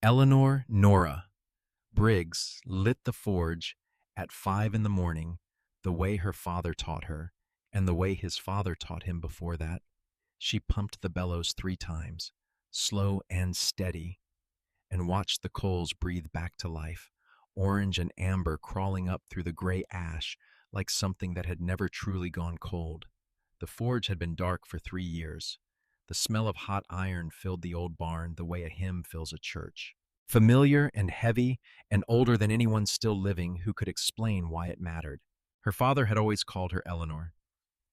Eleanor Nora Briggs lit the forge at 5 in the morning, the way her father taught her, and the way his father taught him before that. She pumped the bellows 3 times, slow and steady, and watched the coals breathe back to life, orange and amber crawling up through the gray ash like something that had never truly gone cold. The forge had been dark for 3 years. The smell of hot iron filled the old barn the way a hymn fills a church. Familiar and heavy and older than anyone still living who could explain why it mattered. Her father had always called her Eleanor.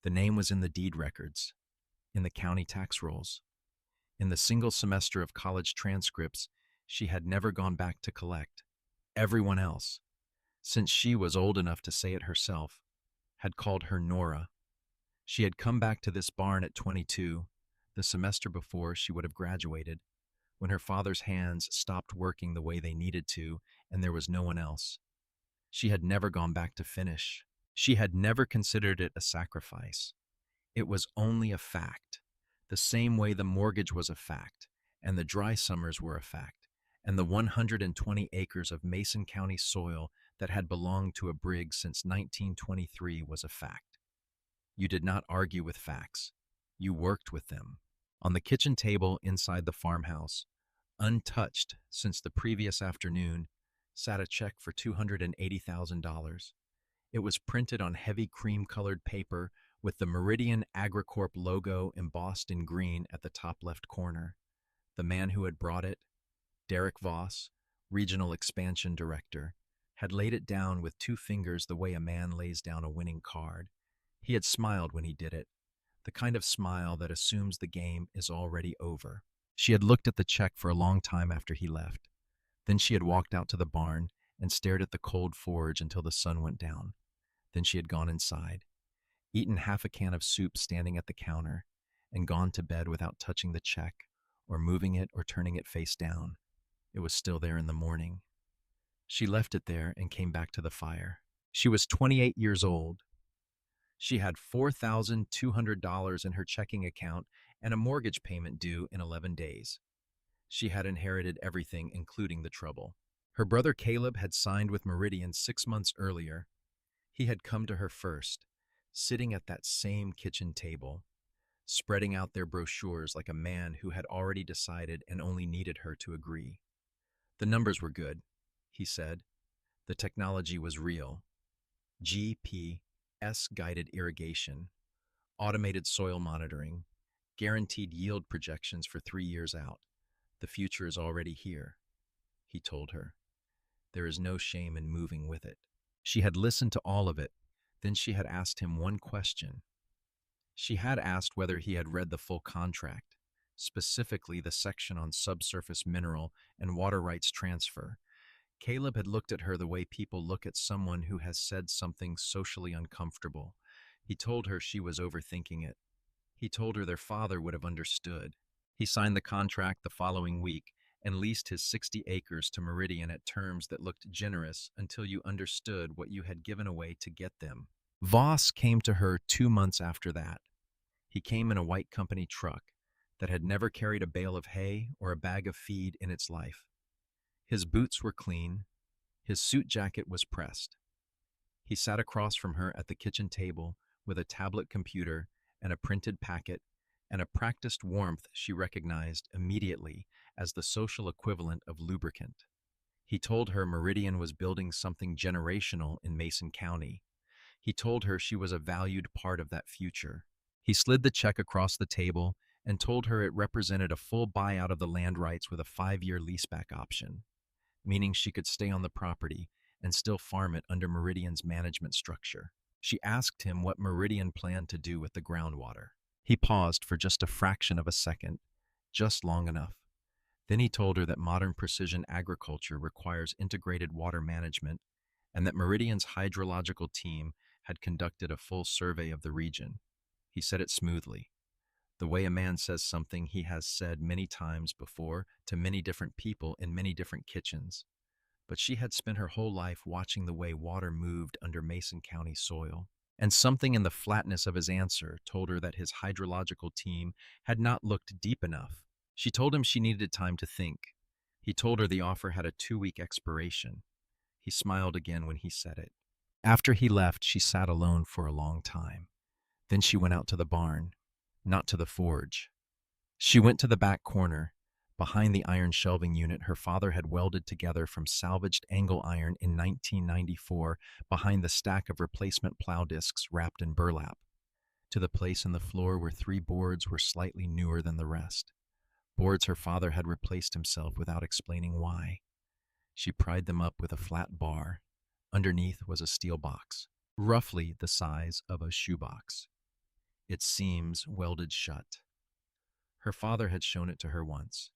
The name was in the deed records, in the county tax rolls, in the single semester of college transcripts she had never gone back to collect. Everyone else, since she was old enough to say it herself, had called her Nora. She had come back to this barn at 22, the semester before she would have graduated, when her father's hands stopped working the way they needed to and there was no one else. She had never gone back to finish. She had never considered it a sacrifice. It was only a fact, the same way the mortgage was a fact, and the dry summers were a fact, and the 120 acres of Mason County soil that had belonged to a Briggs since 1923 was a fact. You did not argue with facts. You worked with them. On the kitchen table inside the farmhouse, untouched since the previous afternoon, sat a check for $280,000. It was printed on heavy cream-colored paper with the Meridian AgriCorp logo embossed in green at the top left corner. The man who had brought it, Derek Voss, Regional Expansion Director, had laid it down with 2 fingers the way a man lays down a winning card. He had smiled when he did it, the kind of smile that assumes the game is already over. She had looked at the check for a long time after he left. Then she had walked out to the barn and stared at the cold forge until the sun went down. Then she had gone inside, eaten half a can of soup standing at the counter, and gone to bed without touching the check or moving it or turning it face down. It was still there in the morning. She left it there and came back to the fire. She was 28 years old. She had $4,200 in her checking account and a mortgage payment due in 11 days. She had inherited everything, including the trouble. Her brother Caleb had signed with Meridian 6 months earlier. He had come to her first, sitting at that same kitchen table, spreading out their brochures like a man who had already decided and only needed her to agree. The numbers were good, he said. The technology was real. GPS-guided irrigation, automated soil monitoring, guaranteed yield projections for 3 years out. The future is already here, he told her. There is no shame in moving with it. She had listened to all of it. Then she had asked him one question. She had asked whether he had read the full contract, specifically the section on subsurface mineral and water rights transfer. Caleb had looked at her the way people look at someone who has said something socially uncomfortable. He told her she was overthinking it. He told her their father would have understood. He signed the contract the following week and leased his 60 acres to Meridian at terms that looked generous until you understood what you had given away to get them. Voss came to her 2 months after that. He came in a white company truck that had never carried a bale of hay or a bag of feed in its life. His boots were clean. His suit jacket was pressed. He sat across from her at the kitchen table with a tablet computer and a printed packet and a practiced warmth she recognized immediately as the social equivalent of lubricant. He told her Meridian was building something generational in Mason County. He told her she was a valued part of that future. He slid the check across the table and told her it represented a full buyout of the land rights with a 5-year leaseback option, meaning she could stay on the property and still farm it under Meridian's management structure. She asked him what Meridian planned to do with the groundwater. He paused for just a fraction of a second, just long enough. Then he told her that modern precision agriculture requires integrated water management and that Meridian's hydrological team had conducted a full survey of the region. He said it smoothly, the way a man says something he has said many times before to many different people in many different kitchens. But she had spent her whole life watching the way water moved under Mason County soil. And something in the flatness of his answer told her that his hydrological team had not looked deep enough. She told him she needed time to think. He told her the offer had a 2-week expiration. He smiled again when he said it. After he left, she sat alone for a long time. Then she went out to the barn, not to the forge. She went to the back corner. Behind the iron shelving unit her father had welded together from salvaged angle iron in 1994 behind the stack of replacement plow discs wrapped in burlap, to the place in the floor where 3 boards were slightly newer than the rest. Boards her father had replaced himself without explaining why. She pried them up with a flat bar. Underneath was a steel box, roughly the size of a shoebox, its seams welded shut. Her father had shown it to her once,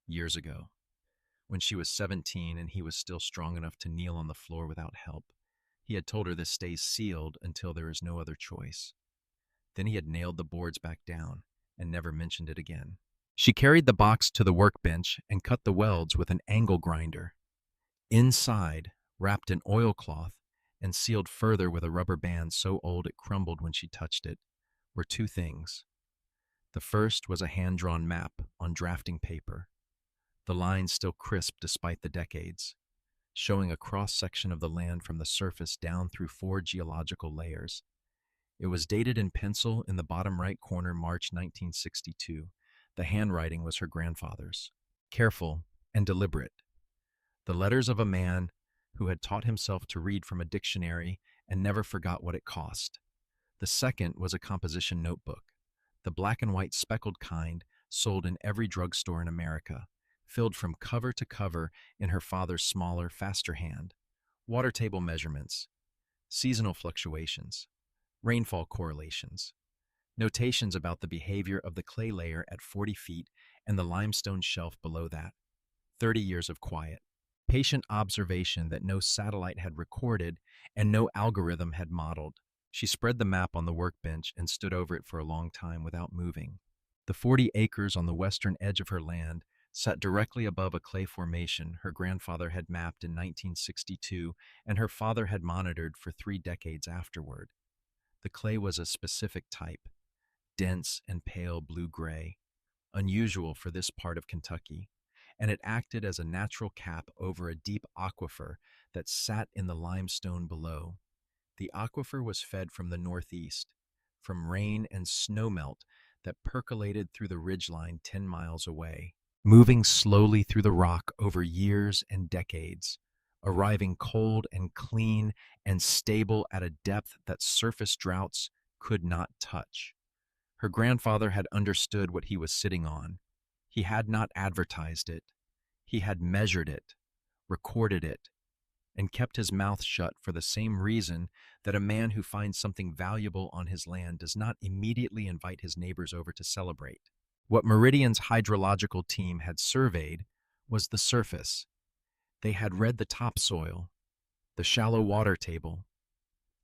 years ago, when she was 17 and he was still strong enough to kneel on the floor without help. He had told her this stays sealed until there is no other choice. Then he had nailed the boards back down and never mentioned it again. She carried the box to the workbench and cut the welds with an angle grinder. Inside, wrapped in oilcloth and sealed further with a rubber band so old it crumbled when she touched it, were 2 things. The first was a hand-drawn map on drafting paper, the lines still crisp despite the decades, showing a cross-section of the land from the surface down through 4 geological layers. It was dated in pencil in the bottom right corner, March 1962. The handwriting was her grandfather's, careful and deliberate. The letters of a man who had taught himself to read from a dictionary and never forgot what it cost. The second was a composition notebook, the black and white speckled kind sold in every drugstore in America, filled from cover to cover in her father's smaller, faster hand. Water table measurements, seasonal fluctuations, rainfall correlations, notations about the behavior of the clay layer at 40 feet and the limestone shelf below that. 30 years of quiet, patient observation that no satellite had recorded and no algorithm had modeled. She spread the map on the workbench and stood over it for a long time without moving. The 40 acres on the western edge of her land sat directly above a clay formation her grandfather had mapped in 1962 and her father had monitored for 3 decades afterward. The clay was a specific type, dense and pale blue-gray, unusual for this part of Kentucky, and it acted as a natural cap over a deep aquifer that sat in the limestone below. The aquifer was fed from the northeast, from rain and snowmelt that percolated through the ridgeline 10 miles away, moving slowly through the rock over years and decades, arriving cold and clean and stable at a depth that surface droughts could not touch. Her grandfather had understood what he was sitting on. He had not advertised it. He had measured it, recorded it, and kept his mouth shut for the same reason that a man who finds something valuable on his land does not immediately invite his neighbors over to celebrate. What Meridian's hydrological team had surveyed was the surface. They had read the topsoil, the shallow water table,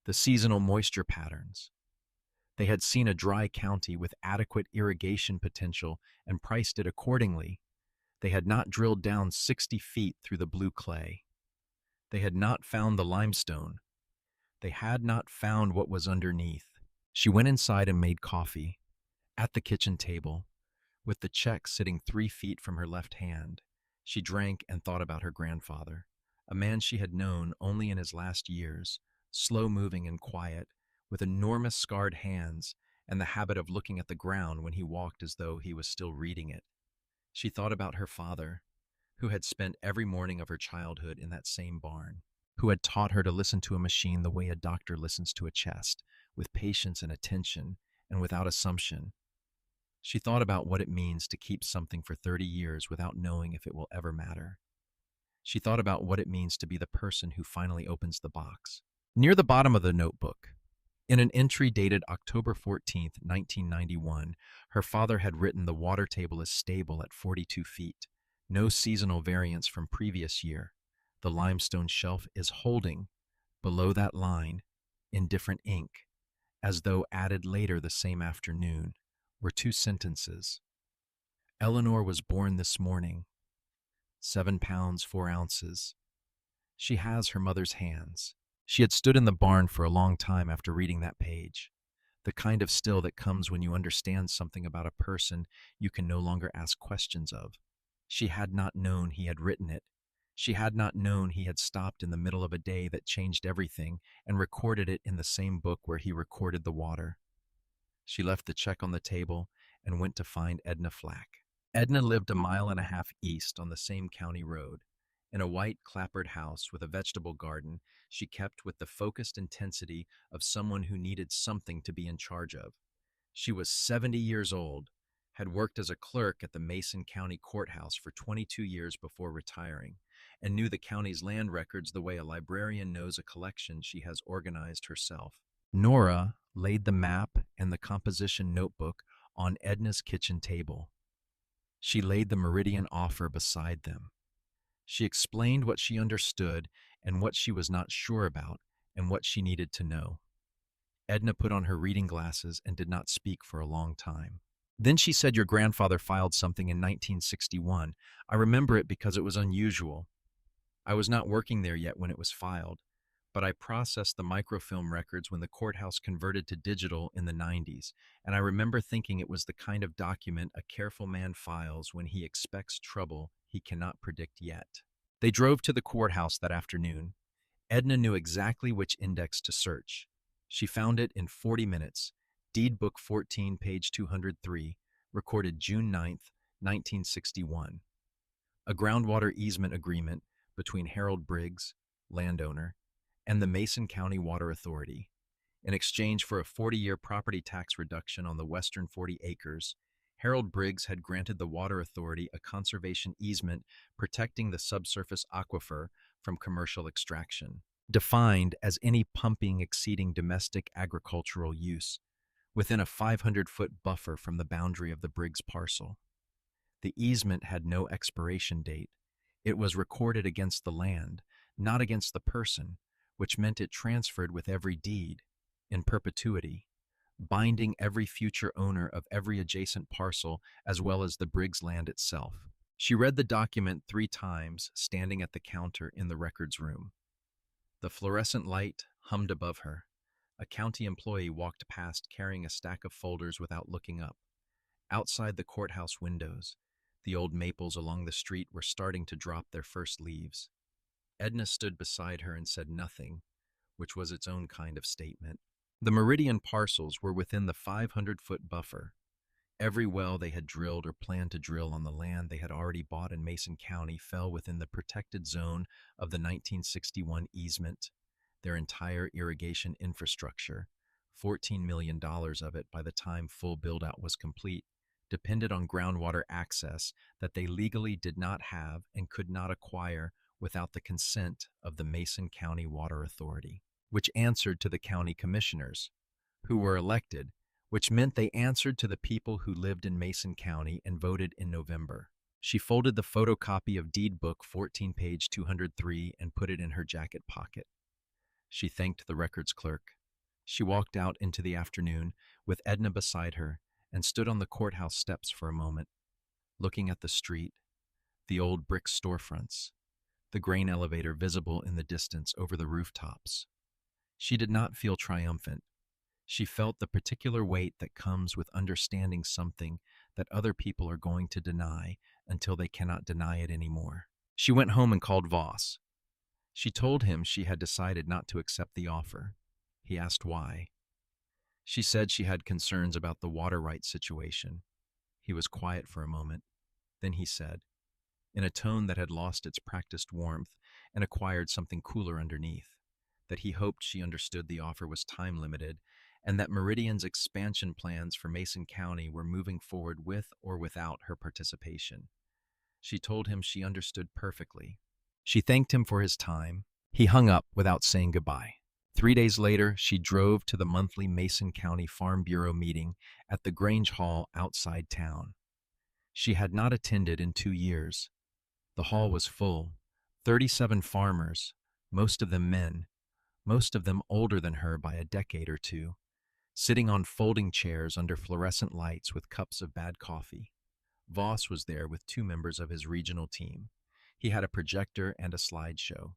the seasonal moisture patterns. They had seen a dry county with adequate irrigation potential and priced it accordingly. They had not drilled down 60 feet through the blue clay. They had not found the limestone. They had not found what was underneath. She went inside and made coffee, at the kitchen table, with the check sitting 3 feet from her left hand. She drank and thought about her grandfather, a man she had known only in his last years, slow-moving and quiet, with enormous scarred hands and the habit of looking at the ground when he walked as though he was still reading it. She thought about her father, who had spent every morning of her childhood in that same barn, who had taught her to listen to a machine the way a doctor listens to a chest, with patience and attention and without assumption. She thought about what it means to keep something for 30 years without knowing if it will ever matter. She thought about what it means to be the person who finally opens the box. Near the bottom of the notebook, in an entry dated October 14, 1991, her father had written the water table is stable at 42 feet. No seasonal variance from previous year. The limestone shelf is holding, below that line, in different ink, as though added later the same afternoon, were 2 sentences. Eleanor was born this morning, 7 pounds 4 ounces. She has her mother's hands. She had stood in the barn for a long time after reading that page, the kind of still that comes when you understand something about a person you can no longer ask questions of. She had not known he had written it. She had not known he had stopped in the middle of a day that changed everything and recorded it in the same book where he recorded the water. She left the check on the table and went to find Edna Flack. Edna lived a mile and a half east on the same county road. In a white, clapboard house with a vegetable garden, she kept with the focused intensity of someone who needed something to be in charge of. She was 70 years old, had worked as a clerk at the Mason County Courthouse for 22 years before retiring, and knew the county's land records the way a librarian knows a collection she has organized herself. Nora laid the map and the composition notebook on Edna's kitchen table. She laid the Meridian offer beside them. She explained what she understood and what she was not sure about and what she needed to know. Edna put on her reading glasses and did not speak for a long time. Then she said, "Your grandfather filed something in 1961. I remember it because it was unusual. I was not working there yet when it was filed, but I processed the microfilm records when the courthouse converted to digital in the 90s, and I remember thinking it was the kind of document a careful man files when he expects trouble he cannot predict yet." They drove to the courthouse that afternoon. Edna knew exactly which index to search. She found it in 40 minutes. Deed Book 14, page 203, recorded June 9th, 1961. A groundwater easement agreement between Harold Briggs, landowner, and the Mason County Water Authority. In exchange for a 40-year property tax reduction on the western 40 acres, Harold Briggs had granted the Water Authority a conservation easement protecting the subsurface aquifer from commercial extraction, defined as any pumping exceeding domestic agricultural use, within a 500-foot buffer from the boundary of the Briggs parcel. The easement had no expiration date. It was recorded against the land, not against the person, which meant it transferred with every deed, in perpetuity, binding every future owner of every adjacent parcel as well as the Briggs land itself. She read the document 3 times, standing at the counter in the records room. The fluorescent light hummed above her. A county employee walked past carrying a stack of folders without looking up. Outside the courthouse windows, the old maples along the street were starting to drop their first leaves. Edna stood beside her and said nothing, which was its own kind of statement. The Meridian parcels were within the 500-foot buffer. Every well they had drilled or planned to drill on the land they had already bought in Mason County fell within the protected zone of the 1961 easement. Their entire irrigation infrastructure, $14 million of it by the time full build-out was complete, depended on groundwater access that they legally did not have and could not acquire without the consent of the Mason County Water Authority, which answered to the county commissioners, who were elected, which meant they answered to the people who lived in Mason County and voted in November. She folded the photocopy of Deed Book 14, page 203, and put it in her jacket pocket. She thanked the records clerk. She walked out into the afternoon with Edna beside her and stood on the courthouse steps for a moment, looking at the street, the old brick storefronts, the grain elevator visible in the distance over the rooftops. She did not feel triumphant. She felt the particular weight that comes with understanding something that other people are going to deny until they cannot deny it anymore. She went home and called Voss. She told him she had decided not to accept the offer. He asked why. She said she had concerns about the water rights situation. He was quiet for a moment. Then he said, in a tone that had lost its practiced warmth and acquired something cooler underneath, that he hoped she understood the offer was time-limited and that Meridian's expansion plans for Mason County were moving forward with or without her participation. She told him she understood perfectly. She thanked him for his time. He hung up without saying goodbye. 3 days later, she drove to the monthly Mason County Farm Bureau meeting at the Grange Hall outside town. She had not attended in 2 years. The hall was full. 37 farmers, most of them men, most of them older than her by a decade or two, sitting on folding chairs under fluorescent lights with cups of bad coffee. Voss was there with 2 members of his regional team. He had a projector and a slideshow.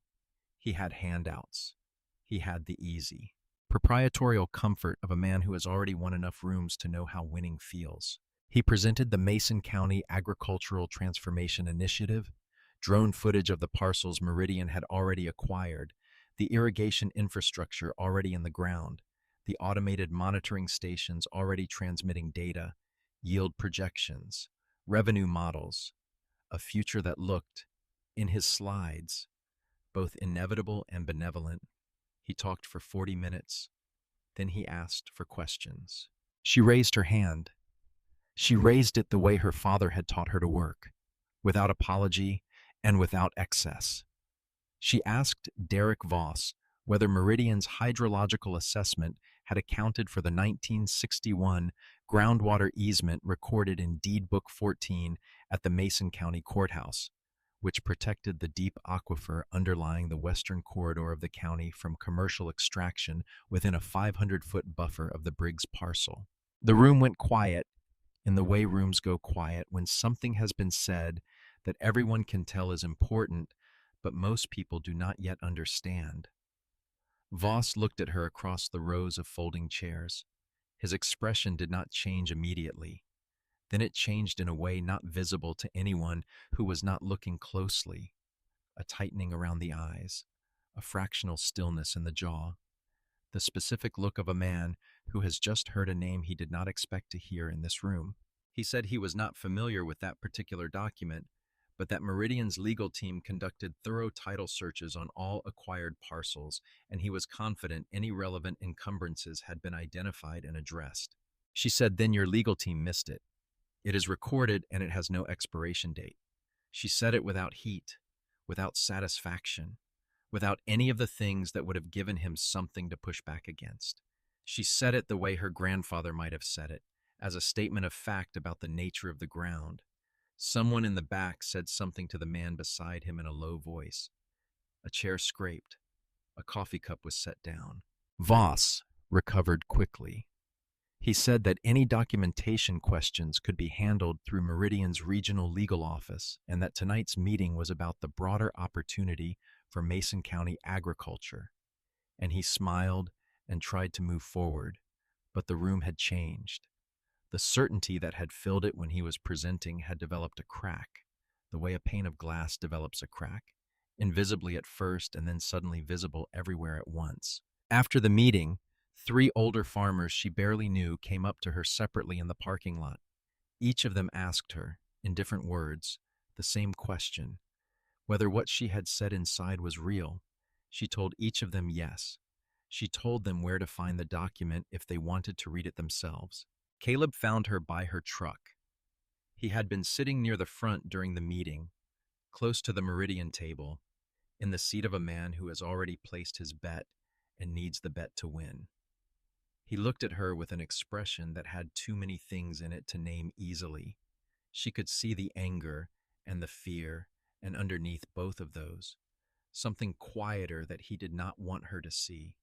He had handouts. He had the easy, proprietorial comfort of a man who has already won enough rooms to know how winning feels. He presented the Mason County Agricultural Transformation Initiative, drone footage of the parcels Meridian had already acquired, the irrigation infrastructure already in the ground, the automated monitoring stations already transmitting data, yield projections, revenue models, a future that looked, in his slides, both inevitable and benevolent. He talked for 40 minutes. Then he asked for questions. She raised her hand. She raised it the way her father had taught her to work, without apology and without excess. She asked Derek Voss whether Meridian's hydrological assessment had accounted for the 1961 groundwater easement recorded in Deed Book 14 at the Mason County Courthouse, which protected the deep aquifer underlying the western corridor of the county from commercial extraction within a 500-foot buffer of the Briggs parcel. The room went quiet, in the way rooms go quiet when something has been said that everyone can tell is important, but most people do not yet understand. Voss looked at her across the rows of folding chairs. His expression did not change immediately. Then it changed in a way not visible to anyone who was not looking closely. A tightening around the eyes, a fractional stillness in the jaw, the specific look of a man who has just heard a name he did not expect to hear in this room. He said he was not familiar with that particular document, but that Meridian's legal team conducted thorough title searches on all acquired parcels, and he was confident any relevant encumbrances had been identified and addressed. She said, "Then your legal team missed it. It is recorded and it has no expiration date." She said it without heat, without satisfaction, without any of the things that would have given him something to push back against. She said it the way her grandfather might have said it, as a statement of fact about the nature of the ground. Someone in the back said something to the man beside him in a low voice. A chair scraped. A coffee cup was set down. Voss recovered quickly. He said that any documentation questions could be handled through Meridian's regional legal office, and that tonight's meeting was about the broader opportunity for Mason County agriculture. And he smiled and tried to move forward, but the room had changed. The certainty that had filled it when he was presenting had developed a crack, the way a pane of glass develops a crack, invisibly at first and then suddenly visible everywhere at once. After the meeting, 3 older farmers she barely knew came up to her separately in the parking lot. Each of them asked her, in different words, the same question, whether what she had said inside was real. She told each of them yes. She told them where to find the document if they wanted to read it themselves. Caleb found her by her truck. He had been sitting near the front during the meeting, close to the Meridian table, in the seat of a man who has already placed his bet and needs the bet to win. He looked at her with an expression that had too many things in it to name easily. She could see the anger and the fear, and underneath both of those, something quieter that he did not want her to see.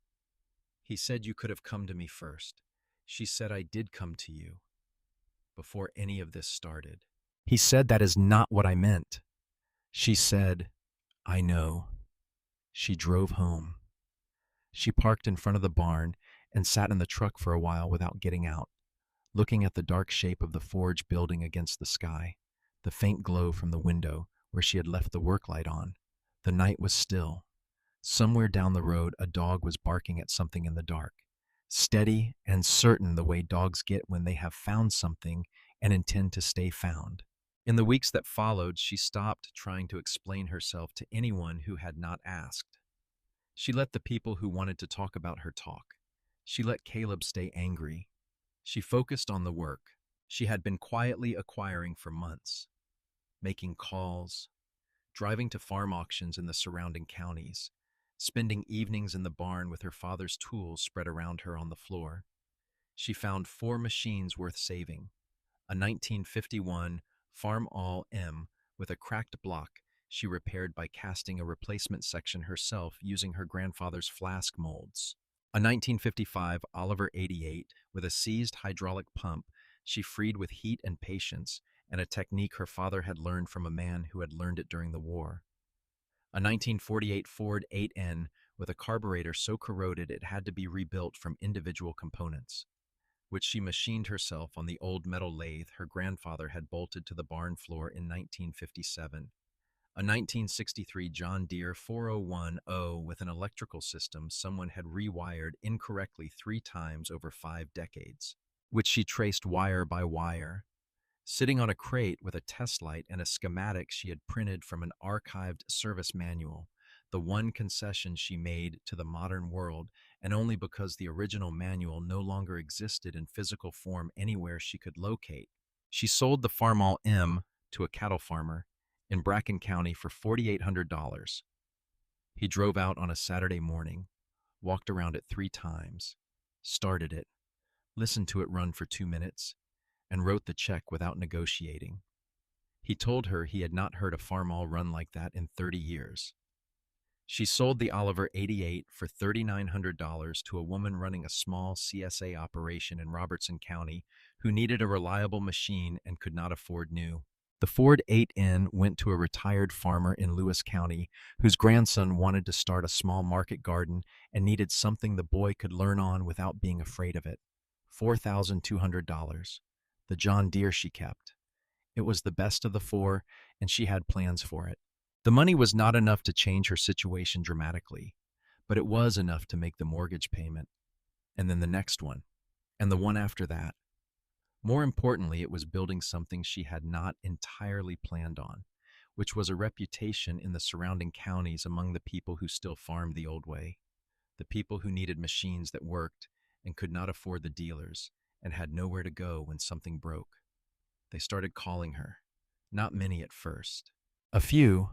He said, "You could have come to me first." She said, "I did come to you before any of this started." He said, "That is not what I meant." She said, "I know." She drove home. She parked in front of the barn and sat in the truck for a while without getting out, looking at the dark shape of the forge building against the sky, the faint glow from the window where she had left the work light on. The night was still. Somewhere down the road, a dog was barking at something in the dark, steady and certain the way dogs get when they have found something and intend to stay found. In the weeks that followed, she stopped trying to explain herself to anyone who had not asked. She let the people who wanted to talk about her talk. She let Caleb stay angry. She focused on the work she had been quietly acquiring for months, making calls, driving to farm auctions in the surrounding counties, spending evenings in the barn with her father's tools spread around her on the floor. She found 4 machines worth saving. A 1951 Farm All M with a cracked block she repaired by casting a replacement section herself using her grandfather's flask molds. A 1955 Oliver 88 with a seized hydraulic pump she freed with heat and patience, and a technique her father had learned from a man who had learned it during the war. A 1948 Ford 8N with a carburetor so corroded it had to be rebuilt from individual components. which she machined herself on the old metal lathe her grandfather had bolted to the barn floor in 1957. A 1963 John Deere 4010 with an electrical system someone had rewired incorrectly 3 times over 5 decades, which she traced wire by wire. Sitting on a crate with a test light and a schematic she had printed from an archived service manual, the one concession she made to the modern world, and only because the original manual no longer existed in physical form anywhere she could locate. She sold the Farmall M to a cattle farmer in Bracken County for $4,800. He drove out on a Saturday morning, walked around it 3 times, started it, listened to it run for 2 minutes, and wrote the check without negotiating. He told her he had not heard a Farmall run like that in 30 years. She sold the Oliver 88 for $3,900 to a woman running a small CSA operation in Robertson County who needed a reliable machine and could not afford new. The Ford 8N went to a retired farmer in Lewis County whose grandson wanted to start a small market garden and needed something the boy could learn on without being afraid of it. $4,200. The John Deere she kept. It was the best of the four, and she had plans for it. The money was not enough to change her situation dramatically, but it was enough to make the mortgage payment, and then the next one, and the one after that. More importantly, it was building something she had not entirely planned on, which was a reputation in the surrounding counties among the people who still farmed the old way, the people who needed machines that worked and could not afford the dealers and had nowhere to go when something broke. They started calling her. Not many at first. A few,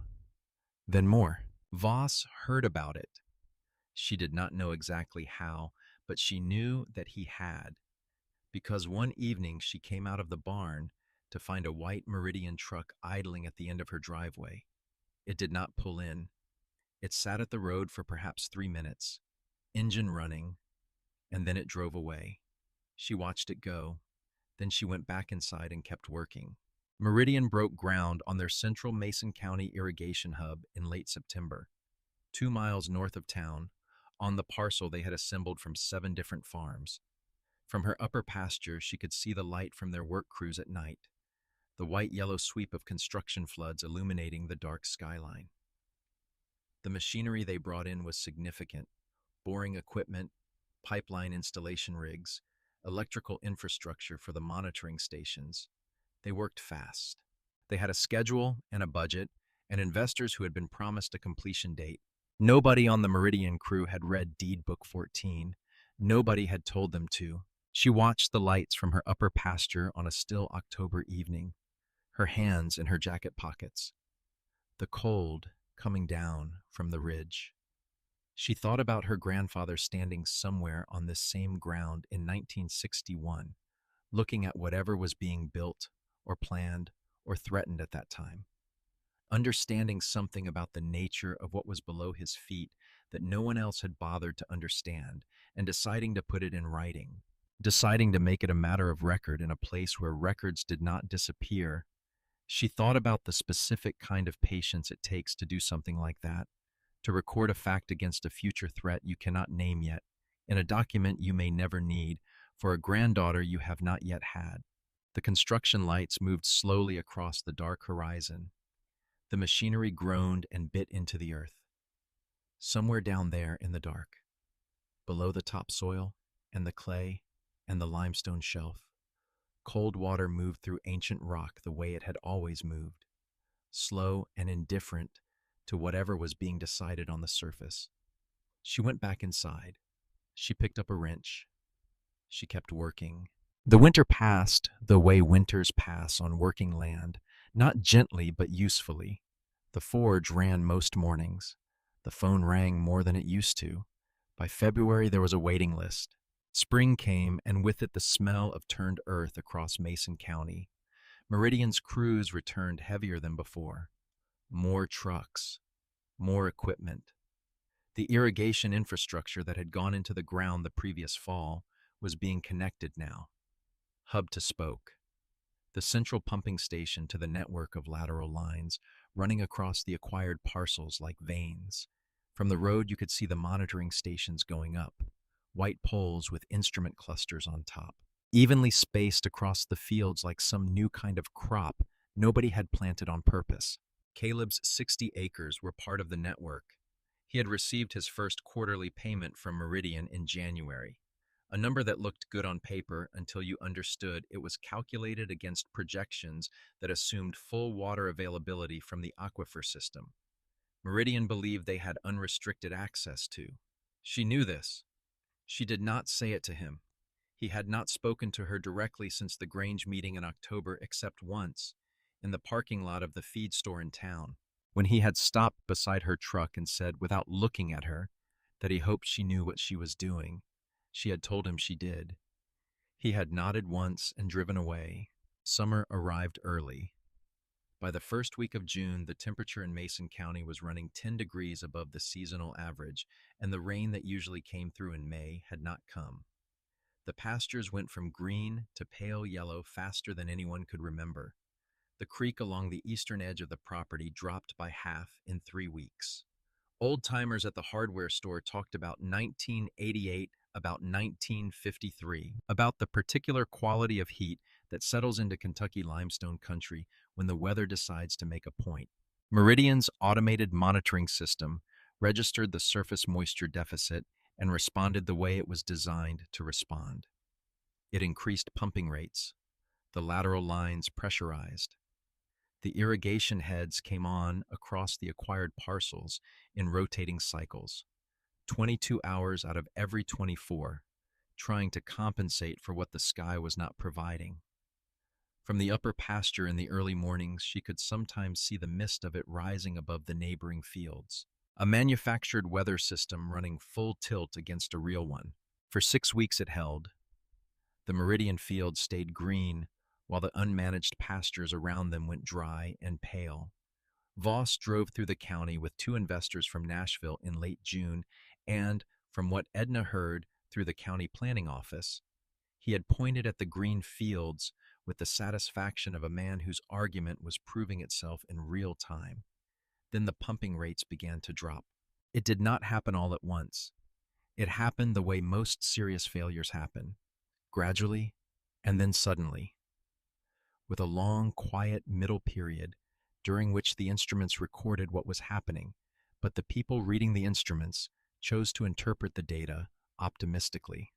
then more. Voss heard about it. She did not know exactly how, but she knew that he had, because one evening she came out of the barn to find a white Meridian truck idling at the end of her driveway. It did not pull in. It sat at the road for perhaps 3 minutes, engine running, and then it drove away. She watched it go. Then she went back inside and kept working. Meridian broke ground on their central Mason County irrigation hub in late September, 2 miles north of town, on the parcel they had assembled from 7 different farms. From her upper pasture, she could see the light from their work crews at night, the white-yellow sweep of construction floods illuminating the dark skyline. The machinery they brought in was significant: boring equipment, pipeline installation rigs, electrical infrastructure for the monitoring stations. They worked fast. They had a schedule and a budget, and investors who had been promised a completion date. Nobody on the Meridian crew had read Deed Book 14. Nobody had told them to. She watched the lights from her upper pasture on a still October evening, her hands in her jacket pockets, the cold coming down from the ridge. She thought about her grandfather standing somewhere on this same ground in 1961, looking at whatever was being built or planned or threatened at that time, understanding something about the nature of what was below his feet that no one else had bothered to understand, and deciding to put it in writing, deciding to make it a matter of record in a place where records did not disappear. She thought about the specific kind of patience it takes to do something like that, to record a fact against a future threat you cannot name yet, in a document you may never need, for a granddaughter you have not yet had. The construction lights moved slowly across the dark horizon. The machinery groaned and bit into the earth. Somewhere down there in the dark, below the topsoil and the clay and the limestone shelf, cold water moved through ancient rock the way it had always moved, slow and indifferent to whatever was being decided on the surface. She went back inside. She picked up a wrench. She kept working. The winter passed the way winters pass on working land, not gently but usefully. The forge ran most mornings. The phone rang more than it used to. By February, there was a waiting list. Spring came, and with it the smell of turned earth across Mason County. Meridian's crews returned heavier than before. More trucks, more equipment. The irrigation infrastructure that had gone into the ground the previous fall was being connected now, hub to spoke. The central pumping station to the network of lateral lines running across the acquired parcels like veins. From the road you could see the monitoring stations going up, white poles with instrument clusters on top. evenly spaced across the fields like some new kind of crop nobody had planted on purpose. Caleb's 60 acres were part of the network. He had received his first quarterly payment from Meridian in January, a number that looked good on paper until you understood it was calculated against projections that assumed full water availability from the aquifer system Meridian believed they had unrestricted access to. She knew this. She did not say it to him. He had not spoken to her directly since the Grange meeting in October except once, in the parking lot of the feed store in town, when he had stopped beside her truck and said, without looking at her, that he hoped she knew what she was doing. She had told him she did. He had nodded once and driven away. Summer arrived early. By the first week of June, the temperature in Mason County was running 10 degrees above the seasonal average, and the rain that usually came through in May had not come. The pastures went from green to pale yellow faster than anyone could remember. The creek along the eastern edge of the property dropped by half in 3 weeks. Old-timers at the hardware store talked about 1988, about 1953, about the particular quality of heat that settles into Kentucky limestone country when the weather decides to make a point. Meridian's automated monitoring system registered the surface moisture deficit and responded the way it was designed to respond. It increased pumping rates. The lateral lines pressurized. The irrigation heads came on across the acquired parcels in rotating cycles, 22 hours out of every 24, trying to compensate for what the sky was not providing. From the upper pasture in the early mornings, she could sometimes see the mist of it rising above the neighboring fields. A manufactured weather system running full tilt against a real one. For 6 weeks it held. The Meridian fields stayed green, while the unmanaged pastures around them went dry and pale. Voss drove through the county with 2 investors from Nashville in late June, and, from what Edna heard through the county planning office, he had pointed at the green fields with the satisfaction of a man whose argument was proving itself in real time. Then the pumping rates began to drop. It did not happen all at once. It happened the way most serious failures happen, gradually and then suddenly, with a long, quiet middle period during which the instruments recorded what was happening, but the people reading the instruments chose to interpret the data optimistically.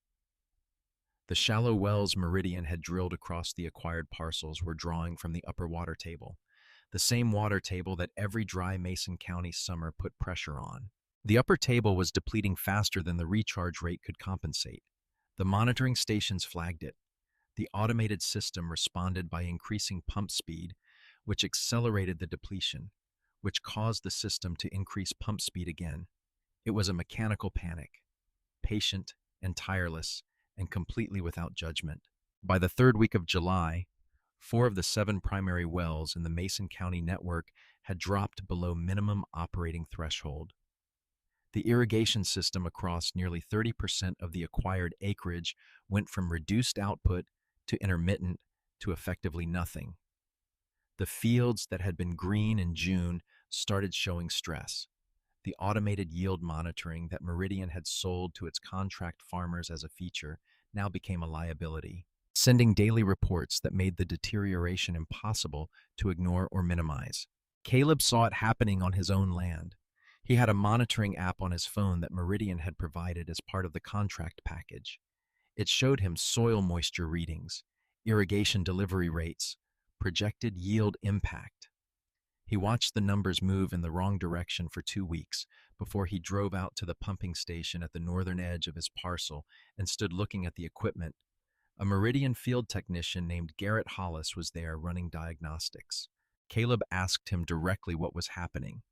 The shallow wells Meridian had drilled across the acquired parcels were drawing from the upper water table, the same water table that every dry Mason County summer put pressure on. The upper table was depleting faster than the recharge rate could compensate. The monitoring stations flagged it. The automated system responded by increasing pump speed, which accelerated the depletion, which caused the system to increase pump speed again. It was a mechanical panic, patient and tireless, and completely without judgment. By the 3rd week of July, 4 of the 7 primary wells in the Mason County network had dropped below minimum operating threshold. The irrigation system across nearly 30% of the acquired acreage went from reduced output to intermittent to effectively nothing. The fields that had been green in June started showing stress. The automated yield monitoring that Meridian had sold to its contract farmers as a feature now became a liability, sending daily reports that made the deterioration impossible to ignore or minimize. Caleb saw it happening on his own land. He had a monitoring app on his phone that Meridian had provided as part of the contract package. It showed him soil moisture readings, irrigation delivery rates, projected yield impact. He watched the numbers move in the wrong direction for 2 weeks before he drove out to the pumping station at the northern edge of his parcel and stood looking at the equipment. A Meridian field technician named Garrett Hollis was there running diagnostics. Caleb asked him directly what was happening.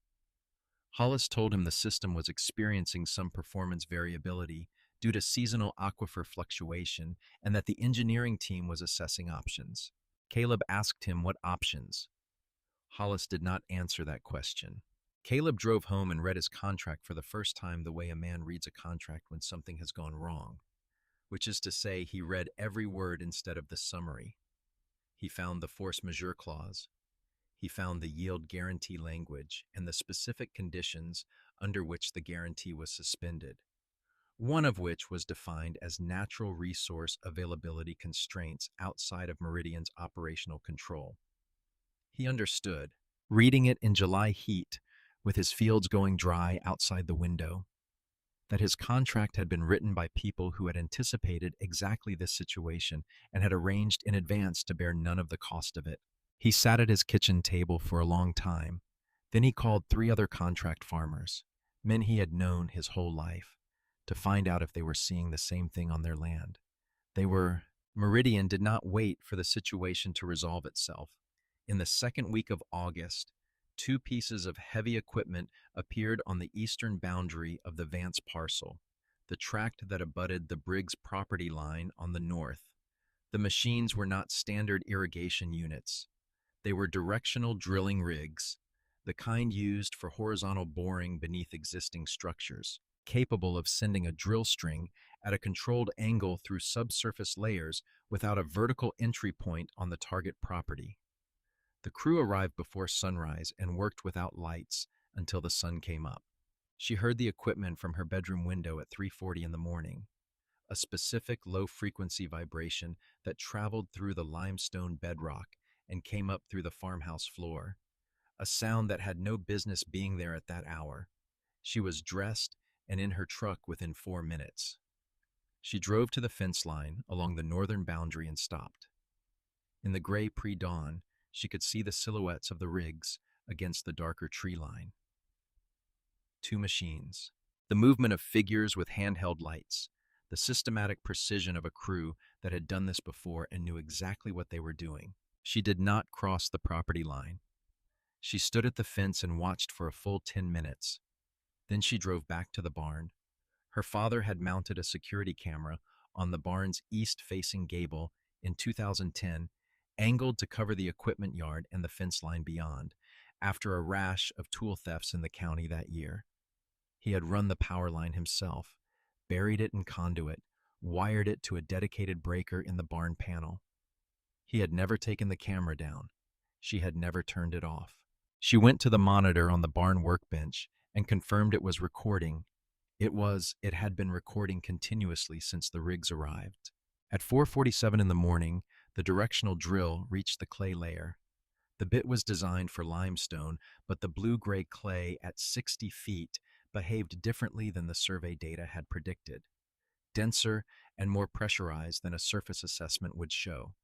Hollis told him the system was experiencing some performance variability due to seasonal aquifer fluctuation and that the engineering team was assessing options. Caleb asked him what options. Hollis did not answer that question. Caleb drove home and read his contract for the first time the way a man reads a contract when something has gone wrong, which is to say he read every word instead of the summary. He found the force majeure clause. He found the yield guarantee language and the specific conditions under which the guarantee was suspended. one of which was defined as natural resource availability constraints outside of Meridian's operational control. He understood, reading it in July heat, with his fields going dry outside the window, that his contract had been written by people who had anticipated exactly this situation and had arranged in advance to bear none of the cost of it. He sat at his kitchen table for a long time. Then he called three other contract farmers, men he had known his whole life, to find out if they were seeing the same thing on their land. They were. Meridian did not wait for the situation to resolve itself. In the second week of August, two pieces of heavy equipment appeared on the eastern boundary of the Vance parcel, the tract that abutted the Briggs property line on the north. The machines were not standard irrigation units. They were directional drilling rigs, the kind used for horizontal boring beneath existing structures, capable of sending a drill string at a controlled angle through subsurface layers without a vertical entry point on the target property. The crew arrived before sunrise and worked without lights until the sun came up. She heard the equipment from her bedroom window at 3:40 in the morning, a specific low-frequency vibration that traveled through the limestone bedrock and came up through the farmhouse floor, a sound that had no business being there at that hour. She was dressed and in her truck within 4 minutes. She drove to the fence line along the northern boundary and stopped. In the gray pre-dawn, she could see the silhouettes of the rigs against the darker tree line. Two machines. The movement of figures with handheld lights. The systematic precision of a crew that had done this before and knew exactly what they were doing. She did not cross the property line. She stood at the fence and watched for a full 10 minutes. Then she drove back to the barn. Her father had mounted a security camera on the barn's east-facing gable in 2010, angled to cover the equipment yard and the fence line beyond, after a rash of tool thefts in the county that year. He had run the power line himself, buried it in conduit, wired it to a dedicated breaker in the barn panel. He had never taken the camera down. She had never turned it off. She went to the monitor on the barn workbench and confirmed it was recording. It had been recording continuously since the rigs arrived. At 4:47 in the morning, the directional drill reached the clay layer. The bit was designed for limestone, but the blue-gray clay at 60 feet behaved differently than the survey data had predicted. Denser and more pressurized than a surface assessment would show.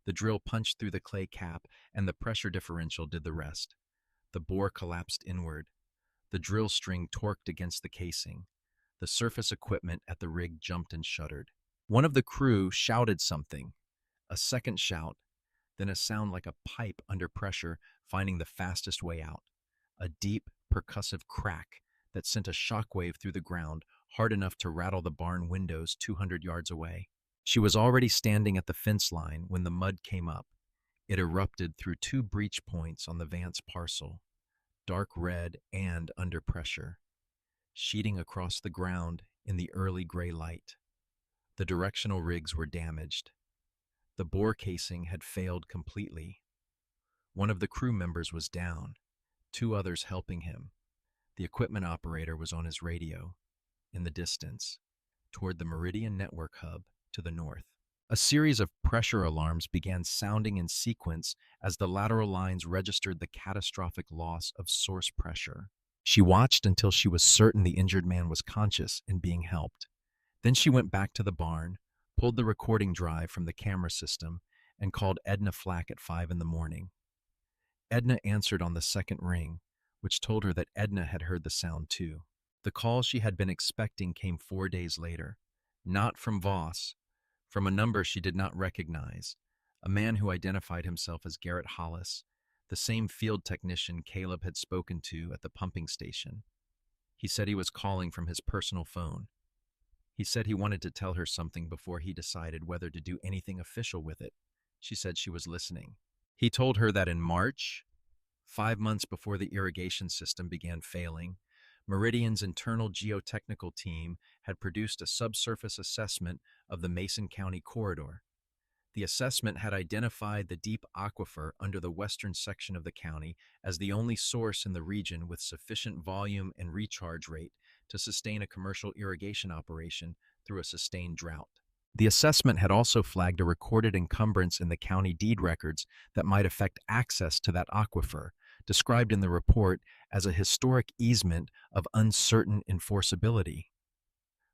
The drill punched through the clay cap, and the pressure differential did the rest. The bore collapsed inward. The drill string torqued against the casing. The surface equipment at the rig jumped and shuddered. One of the crew shouted something. A second shout, then a sound like a pipe under pressure finding the fastest way out. A deep, percussive crack that sent a shockwave through the ground, hard enough to rattle the barn windows 200 yards away. She was already standing at the fence line when the mud came up. It erupted through two breach points on the Vance parcel, dark red and under pressure, sheeting across the ground in the early gray light. The directional rigs were damaged. The bore casing had failed completely. One of the crew members was down, two others helping him. The equipment operator was on his radio, in the distance, toward the Meridian Network hub to the north. A series of pressure alarms began sounding in sequence as the lateral lines registered the catastrophic loss of source pressure. She watched until she was certain the injured man was conscious and being helped. Then she went back to the barn, pulled the recording drive from the camera system, and called Edna Flack at 5 in the morning. Edna answered on the second ring, which told her that Edna had heard the sound too. The call she had been expecting came 4 days later, not from Voss, from a number she did not recognize, a man who identified himself as Garrett Hollis, the same field technician Caleb had spoken to at the pumping station. He said he was calling from his personal phone. He said he wanted to tell her something before he decided whether to do anything official with it. She said she was listening. He told her that in March, 5 months before the irrigation system began failing, Meridian's internal geotechnical team had produced a subsurface assessment of the Mason County corridor. The assessment had identified the deep aquifer under the western section of the county as the only source in the region with sufficient volume and recharge rate to sustain a commercial irrigation operation through a sustained drought. The assessment had also flagged a recorded encumbrance in the county deed records that might affect access to that aquifer, described in the report as a historic easement of uncertain enforceability.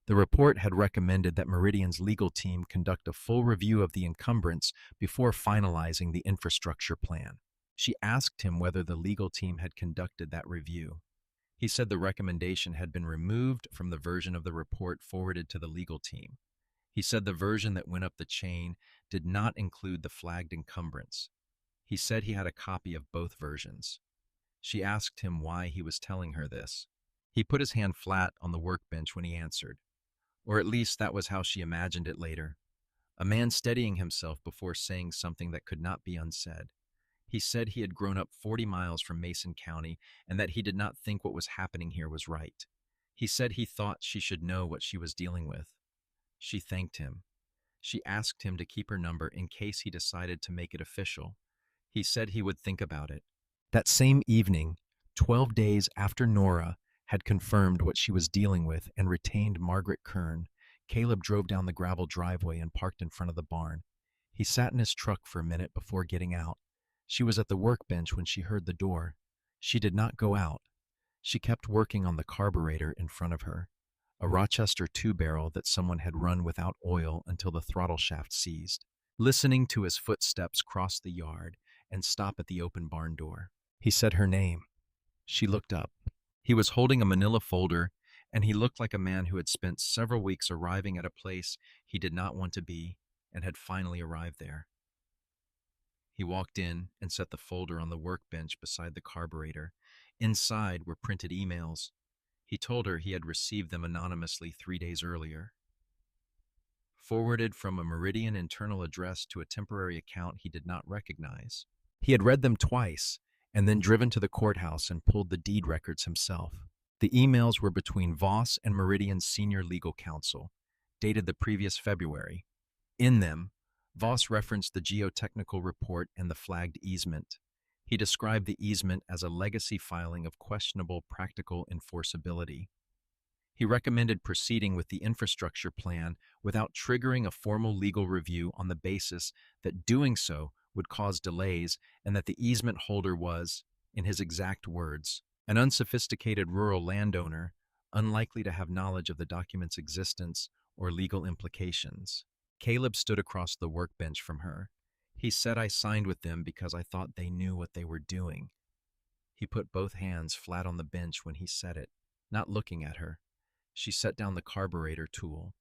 The report had recommended that Meridian's legal team conduct a full review of the encumbrance before finalizing the infrastructure plan. She asked him whether the legal team had conducted that review. He said the recommendation had been removed from the version of the report forwarded to the legal team. He said the version that went up the chain did not include the flagged encumbrance. He said he had a copy of both versions. She asked him why he was telling her this. He put his hand flat on the workbench when he answered. Or at least that was how she imagined it later. A man steadying himself before saying something that could not be unsaid. He said he had grown up 40 miles from Mason County and that he did not think what was happening here was right. He said he thought she should know what she was dealing with. She thanked him. She asked him to keep her number in case he decided to make it official. He said he would think about it. That same evening, 12 days after Nora had confirmed what she was dealing with and retained Margaret Kern, Caleb drove down the gravel driveway and parked in front of the barn. He sat in his truck for a minute before getting out. She was at the workbench when she heard the door. She did not go out. She kept working on the carburetor in front of her, a Rochester two-barrel that someone had run without oil until the throttle shaft seized. Listening to his footsteps cross the yard and stop at the open barn door. He said her name. She looked up. He was holding a manila folder, and he looked like a man who had spent several weeks arriving at a place he did not want to be and had finally arrived there. He walked in and set the folder on the workbench beside the carburetor. Inside were printed emails. He told her he had received them anonymously 3 days earlier. Forwarded from a Meridian internal address to a temporary account he did not recognize. He had read them twice and then driven to the courthouse and pulled the deed records himself. The emails were between Voss and Meridian's senior legal counsel, dated the previous February. In them, Voss referenced the geotechnical report and the flagged easement. He described the easement as a legacy filing of questionable practical enforceability. He recommended proceeding with the infrastructure plan without triggering a formal legal review on the basis that doing so would cause delays and that the easement holder was, in his exact words, an unsophisticated rural landowner, unlikely to have knowledge of the document's existence or legal implications. Caleb stood across the workbench from her. He said, "I signed with them because I thought they knew what they were doing." He put both hands flat on the bench when he said it, not looking at her. She set down the carburetor tool.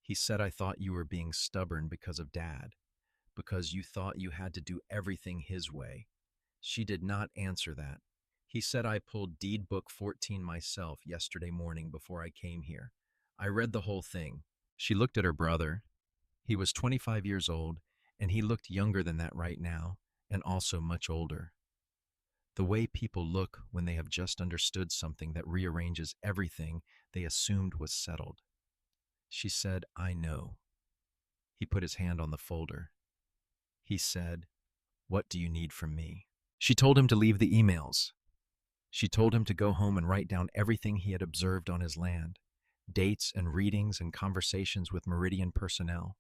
He said, "I thought you were being stubborn because of Dad, because you thought you had to do everything his way." She did not answer that. He said, "I pulled Deed Book 14 myself yesterday morning before I came here. I read the whole thing." She looked at her brother. He was 25 years old, and he looked younger than that right now, and also much older. The way people look when they have just understood something that rearranges everything they assumed was settled. She said, "I know." He put his hand on the folder. He said, "What do you need from me?" She told him to leave the emails. She told him to go home and write down everything he had observed on his land, dates and readings and conversations with Meridian personnel,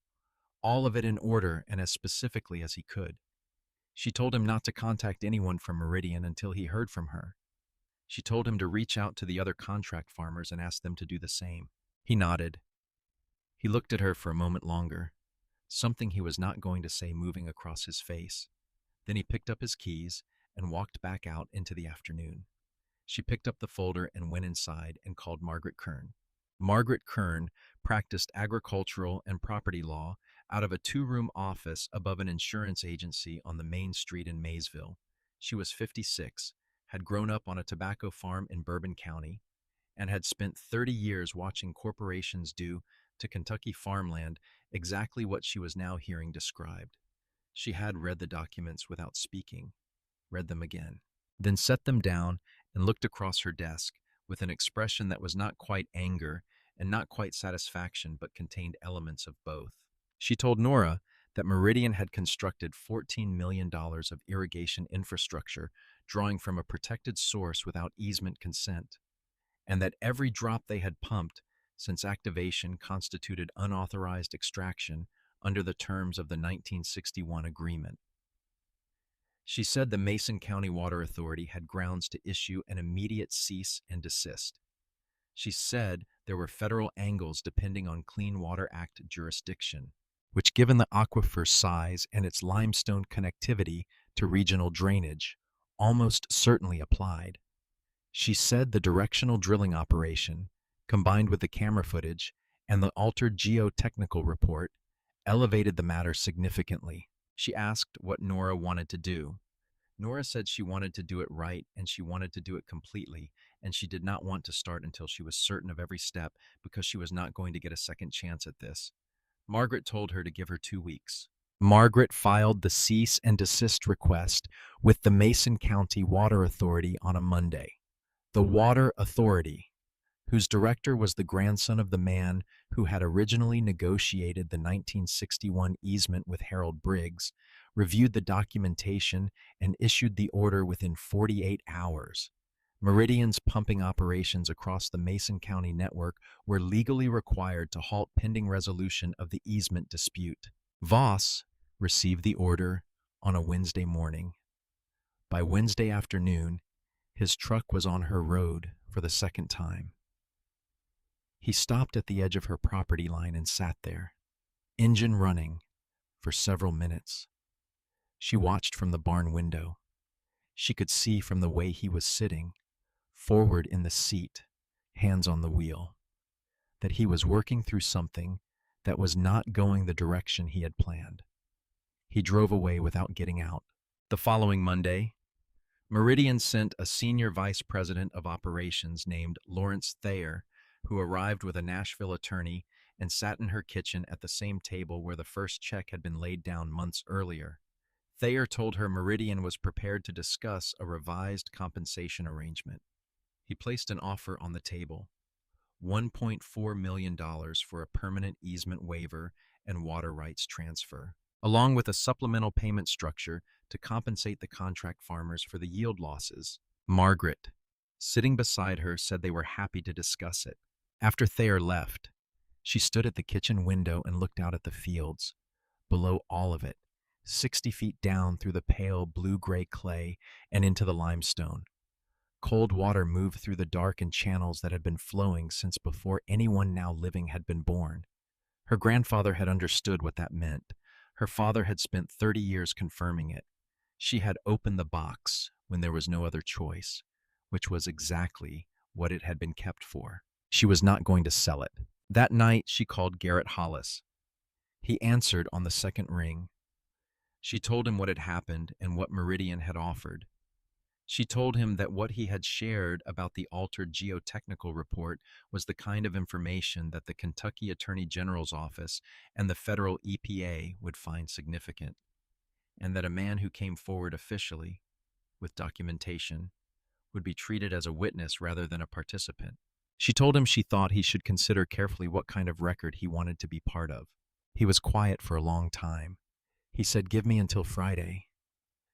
all of it in order and as specifically as he could. She told him not to contact anyone from Meridian until he heard from her. She told him to reach out to the other contract farmers and ask them to do the same. He nodded. He looked at her for a moment longer, something he was not going to say moving across his face. Then he picked up his keys and walked back out into the afternoon. She picked up the folder and went inside and called Margaret Kern. Margaret Kern practiced agricultural and property law out of a 2-room office above an insurance agency on the main street in Maysville. She was 56, had grown up on a tobacco farm in Bourbon County, and had spent 30 years watching corporations do to Kentucky farmland exactly what she was now hearing described. She had read the documents without speaking, read them again, then set them down and looked across her desk with an expression that was not quite anger and not quite satisfaction but contained elements of both. She told Nora that Meridian had constructed $14 million of irrigation infrastructure drawing from a protected source without easement consent, and that every drop they had pumped since activation constituted unauthorized extraction under the terms of the 1961 agreement. She said the Mason County Water Authority had grounds to issue an immediate cease and desist. She said there were federal angles depending on Clean Water Act jurisdiction, which, given the aquifer's size and its limestone connectivity to regional drainage, almost certainly applied. She said the directional drilling operation, combined with the camera footage and the altered geotechnical report, elevated the matter significantly. She asked what Nora wanted to do. Nora said she wanted to do it right and she wanted to do it completely, and she did not want to start until she was certain of every step because she was not going to get a second chance at this. Margaret told her to give her 2 weeks. Margaret filed the cease and desist request with the Mason County Water Authority on a Monday. The Water Authority, whose director was the grandson of the man who had originally negotiated the 1961 easement with Harold Briggs, reviewed the documentation and issued the order within 48 hours. Meridian's pumping operations across the Mason County network were legally required to halt pending resolution of the easement dispute. Voss received the order on a Wednesday morning. By Wednesday afternoon, his truck was on her road for the second time. He stopped at the edge of her property line and sat there, engine running, for several minutes. She watched from the barn window. She could see from the way he was sitting, forward in the seat, hands on the wheel, that he was working through something that was not going the direction he had planned. He drove away without getting out. The following Monday, Meridian sent a senior vice president of operations named Lawrence Thayer, who arrived with a Nashville attorney and sat in her kitchen at the same table where the first check had been laid down months earlier. Thayer told her Meridian was prepared to discuss a revised compensation arrangement. He placed an offer on the table, $1.4 million for a permanent easement waiver and water rights transfer, along with a supplemental payment structure to compensate the contract farmers for the yield losses. Margaret, sitting beside her, said they were happy to discuss it. After Thayer left, she stood at the kitchen window and looked out at the fields. Below all of it, 60 feet down through the pale blue-gray clay and into the limestone, cold water moved through the darkened channels that had been flowing since before anyone now living had been born. Her grandfather had understood what that meant. Her father had spent 30 years confirming it. She had opened the box when there was no other choice, which was exactly what it had been kept for. She was not going to sell it. That night, she called Garrett Hollis. He answered on the second ring. She told him what had happened and what Meridian had offered. She told him that what he had shared about the altered geotechnical report was the kind of information that the Kentucky Attorney General's office and the federal EPA would find significant, and that a man who came forward officially, with documentation, would be treated as a witness rather than a participant. She told him she thought he should consider carefully what kind of record he wanted to be part of. He was quiet for a long time. He said, "Give me until Friday."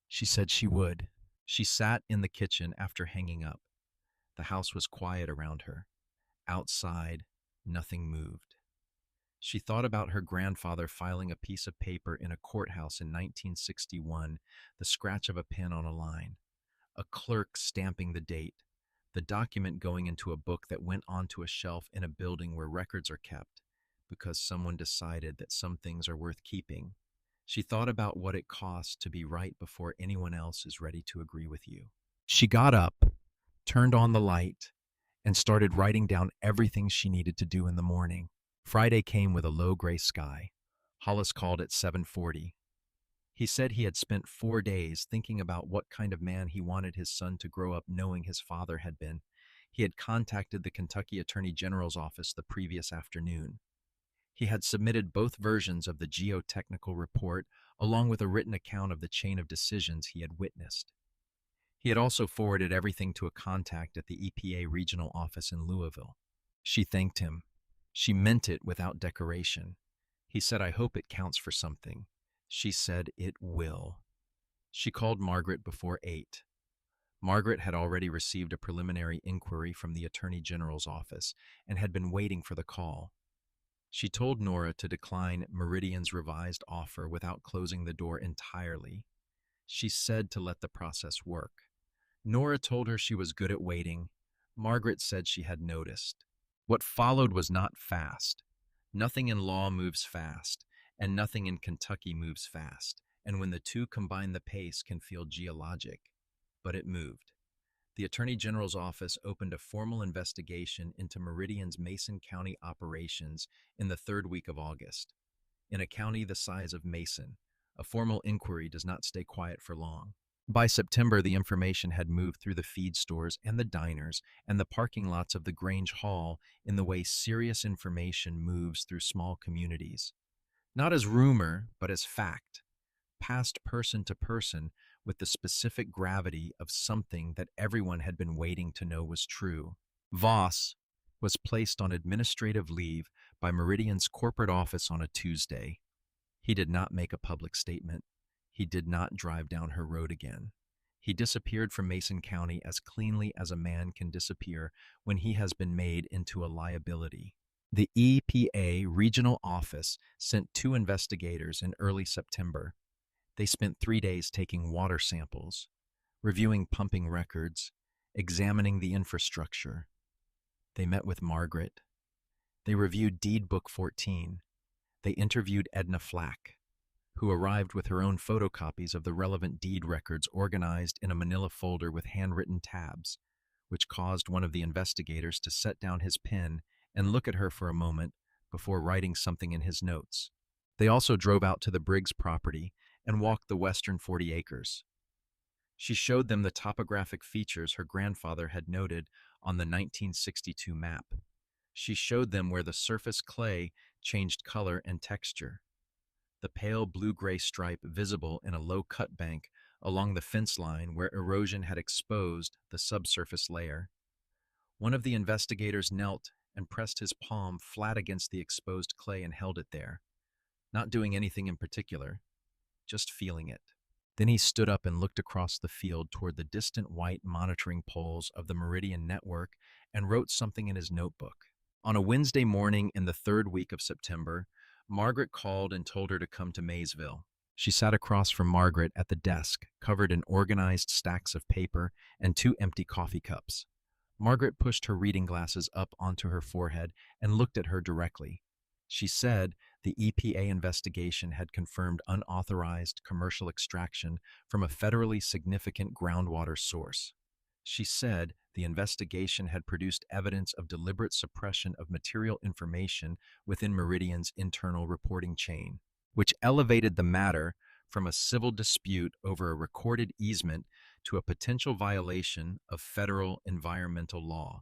She said she would. She sat in the kitchen after hanging up. The house was quiet around her. Outside, nothing moved. She thought about her grandfather filing a piece of paper in a courthouse in 1961, the scratch of a pen on a line, a clerk stamping the date, the document going into a book that went onto a shelf in a building where records are kept, because someone decided that some things are worth keeping. She thought about what it costs to be right before anyone else is ready to agree with you. She got up, turned on the light, and started writing down everything she needed to do in the morning. Friday came with a low gray sky. Hollis called at 7:40. He said he had spent 4 days thinking about what kind of man he wanted his son to grow up knowing his father had been. He had contacted the Kentucky Attorney General's office the previous afternoon. He had submitted both versions of the geotechnical report along with a written account of the chain of decisions he had witnessed. He had also forwarded everything to a contact at the EPA regional office in Louisville. She thanked him. She meant it without decoration. He said, "I hope it counts for something." She said, "It will." She called Margaret before 8. Margaret had already received a preliminary inquiry from the Attorney General's office and had been waiting for the call. She told Nora to decline Meridian's revised offer without closing the door entirely. She said to let the process work. Nora told her she was good at waiting. Margaret said she had noticed. What followed was not fast. Nothing in law moves fast, and nothing in Kentucky moves fast, and when the two combine the pace can feel geologic. But it moved. The Attorney General's office opened a formal investigation into Meridian's Mason County operations in the third week of August. In a county the size of Mason, a formal inquiry does not stay quiet for long. By September, the information had moved through the feed stores and the diners and the parking lots of the Grange Hall in the way serious information moves through small communities. Not as rumor, but as fact, passed person to person with the specific gravity of something that everyone had been waiting to know was true. Voss was placed on administrative leave by Meridian's corporate office on a Tuesday. He did not make a public statement. He did not drive down her road again. He disappeared from Mason County as cleanly as a man can disappear when he has been made into a liability. The EPA regional office sent 2 investigators in early September. They spent 3 days taking water samples, reviewing pumping records, examining the infrastructure. They met with Margaret. They reviewed Deed Book 14. They interviewed Edna Flack, who arrived with her own photocopies of the relevant deed records organized in a manila folder with handwritten tabs, which caused one of the investigators to set down his pen and look at her for a moment before writing something in his notes. They also drove out to the Briggs property and walked the western 40 acres. She showed them the topographic features her grandfather had noted on the 1962 map. She showed them where the surface clay changed color and texture. The pale blue-gray stripe visible in a low cut bank along the fence line where erosion had exposed the subsurface layer. One of the investigators knelt and pressed his palm flat against the exposed clay and held it there, not doing anything in particular, just feeling it. Then he stood up and looked across the field toward the distant white monitoring poles of the Meridian network and wrote something in his notebook. On a Wednesday morning in the third week of September, Margaret called and told her to come to Maysville. She sat across from Margaret at the desk, covered in organized stacks of paper and 2 empty coffee cups. Margaret pushed her reading glasses up onto her forehead and looked at her directly. She said the EPA investigation had confirmed unauthorized commercial extraction from a federally significant groundwater source. She said the investigation had produced evidence of deliberate suppression of material information within Meridian's internal reporting chain, which elevated the matter from a civil dispute over a recorded easement to a potential violation of federal environmental law.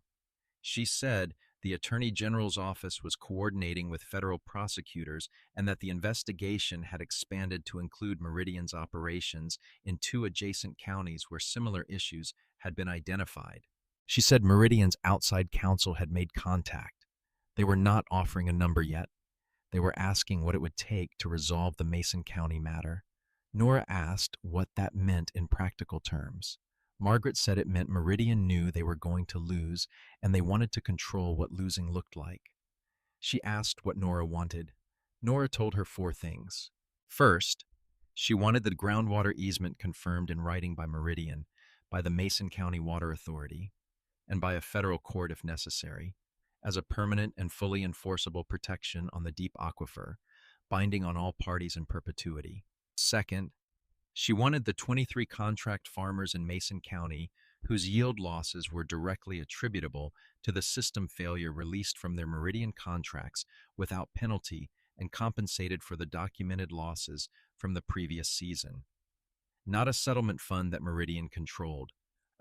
She said the Attorney General's office was coordinating with federal prosecutors and that the investigation had expanded to include Meridian's operations in 2 adjacent counties where similar issues had been identified. She said Meridian's outside counsel had made contact. They were not offering a number yet. They were asking what it would take to resolve the Mason County matter. Nora asked what that meant in practical terms. Margaret said it meant Meridian knew they were going to lose, and they wanted to control what losing looked like. She asked what Nora wanted. Nora told her 4 things. First, she wanted the groundwater easement confirmed in writing by Meridian, by the Mason County Water Authority, and by a federal court if necessary, as a permanent and fully enforceable protection on the deep aquifer, binding on all parties in perpetuity. Second, she wanted the 23 contract farmers in Mason County whose yield losses were directly attributable to the system failure released from their Meridian contracts without penalty and compensated for the documented losses from the previous season. Not a settlement fund that Meridian controlled,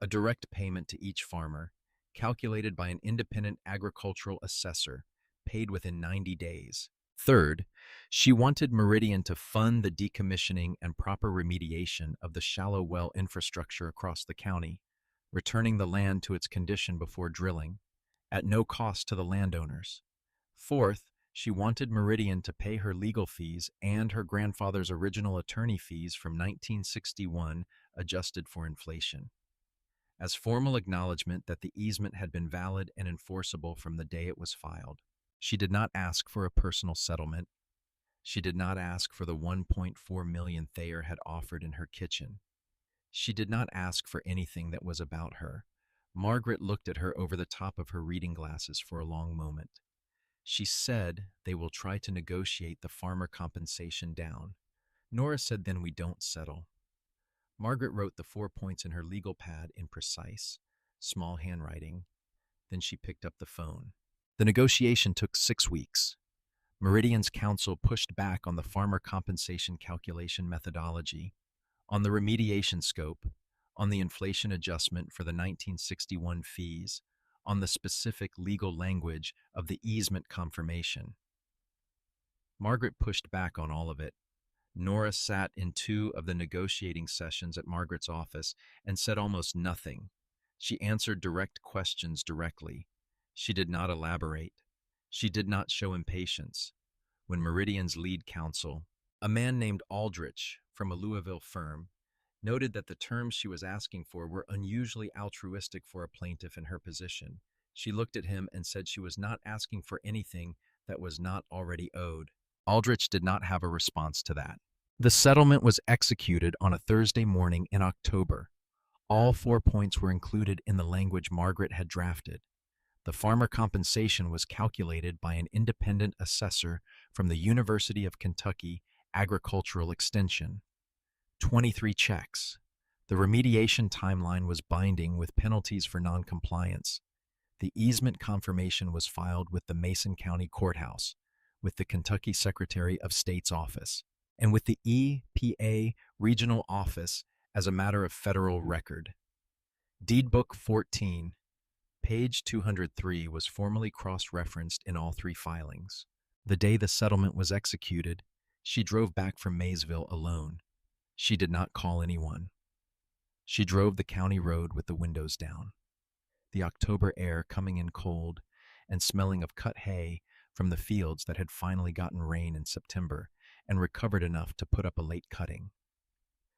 a direct payment to each farmer, calculated by an independent agricultural assessor, paid within 90 days. Third, she wanted Meridian to fund the decommissioning and proper remediation of the shallow well infrastructure across the county, returning the land to its condition before drilling, at no cost to the landowners. Fourth, she wanted Meridian to pay her legal fees and her grandfather's original attorney fees from 1961, adjusted for inflation. as formal acknowledgement that the easement had been valid and enforceable from the day it was filed. She did not ask for a personal settlement. She did not ask for the 1.4 million Thayer had offered in her kitchen. She did not ask for anything that was about her. Margaret looked at her over the top of her reading glasses for a long moment. She said they will try to negotiate the farmer compensation down. Nora said then we don't settle. Margaret wrote the 4 points in her legal pad in precise, small handwriting. Then she picked up the phone. The negotiation took 6 weeks. Meridian's counsel pushed back on the farmer compensation calculation methodology, on the remediation scope, on the inflation adjustment for the 1961 fees, on the specific legal language of the easement confirmation. Margaret pushed back on all of it. Nora sat in 2 of the negotiating sessions at Margaret's office and said almost nothing. She answered direct questions directly. She did not elaborate. She did not show impatience. When Meridian's lead counsel, a man named Aldrich from a Louisville firm, noted that the terms she was asking for were unusually altruistic for a plaintiff in her position, she looked at him and said she was not asking for anything that was not already owed. Aldrich did not have a response to that. The settlement was executed on a Thursday morning in October. All 4 points were included in the language Margaret had drafted. The farmer compensation was calculated by an independent assessor from the University of Kentucky Agricultural Extension. 23 checks. The remediation timeline was binding with penalties for noncompliance. The easement confirmation was filed with the Mason County Courthouse, with the Kentucky Secretary of State's office, and with the EPA Regional Office as a matter of federal record. Deed Book 14, page 203, was formally cross-referenced in all 3 filings. The day the settlement was executed, she drove back from Maysville alone. She did not call anyone. She drove the county road with the windows down. The October air coming in cold and smelling of cut hay from the fields that had finally gotten rain in September and recovered enough to put up a late cutting.